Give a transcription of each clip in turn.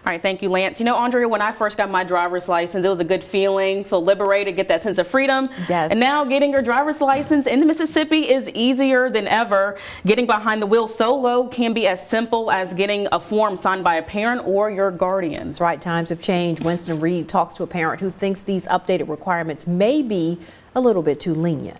All right, thank you, Lance. You know, Andrea, when I first got my driver's license, it was a good feeling, feel liberated, get that sense of freedom. Yes. And now getting your driver's license in Mississippi is easier than ever. Getting behind the wheel solo can be as simple as getting a form signed by a parent or your guardian. That's right, times have changed. Winston Reed talks to a parent who thinks these updated requirements may be a little bit too lenient.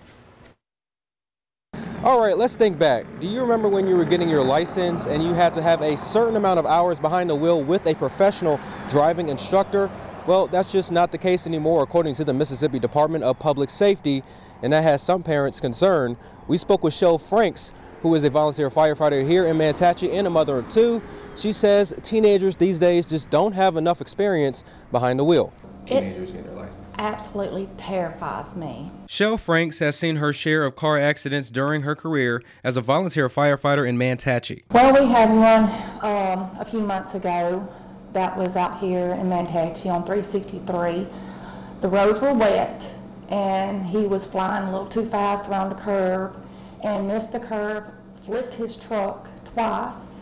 All right, let's think back. Do you remember when you were getting your license and you had to have a certain amount of hours behind the wheel with a professional driving instructor? Well, that's just not the case anymore, according to the Mississippi Department of Public Safety, and that has some parents concerned. We spoke with Shell Franks, who is a volunteer firefighter here in Mantachie and a mother of two. She says teenagers these days just don't have enough experience behind the wheel. Teenagers getting their license absolutely terrifies me. Shell Franks has seen her share of car accidents during her career as a volunteer firefighter in Mantachie. Well, we had one a few months ago that was out here in Mantachie on 363. The roads were wet and he was flying a little too fast around the curve and missed the curve, flipped his truck twice,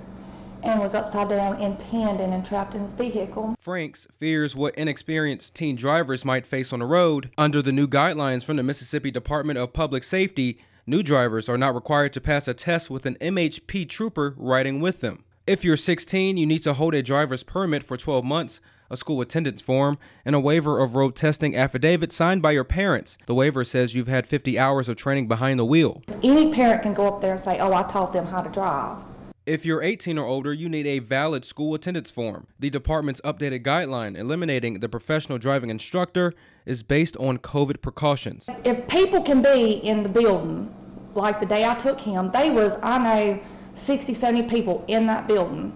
and was upside down and pinned and entrapped in his vehicle. Franks fears what inexperienced teen drivers might face on the road. Under the new guidelines from the Mississippi Department of Public Safety, new drivers are not required to pass a test with an MHP trooper riding with them. If you're 16, you need to hold a driver's permit for 12 months, a school attendance form, and a waiver of road testing affidavit signed by your parents. The waiver says you've had 50 hours of training behind the wheel. Any parent can go up there and say, oh, I taught them how to drive. If you're 18 or older, you need a valid school attendance form. The department's updated guideline eliminating the professional driving instructor is based on COVID precautions. If people can be in the building, like the day I took him, I know 60, 70 people in that building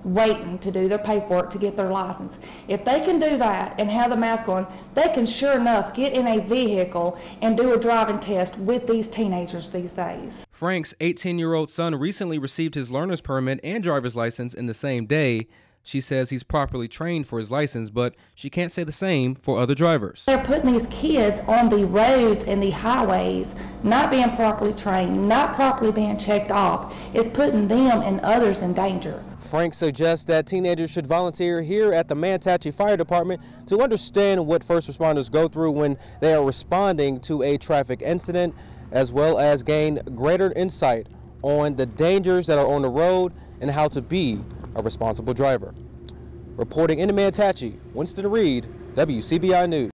waiting to do their paperwork to get their license. If they can do that and have the mask on, they can sure enough get in a vehicle and do a driving test with these teenagers these days. Frank's 18-year-old son recently received his learner's permit and driver's license in the same day. She says he's properly trained for his license, but she can't say the same for other drivers. They're putting these kids on the roads and the highways, not being properly trained, not properly being checked off. It's putting them and others in danger. Frank suggests that teenagers should volunteer here at the Mantachie Fire Department to understand what first responders go through when they are responding to a traffic incident, as well as gain greater insight on the dangers that are on the road and how to be a responsible driver. Reporting in Mantachie, Winston Reed, WCBI News.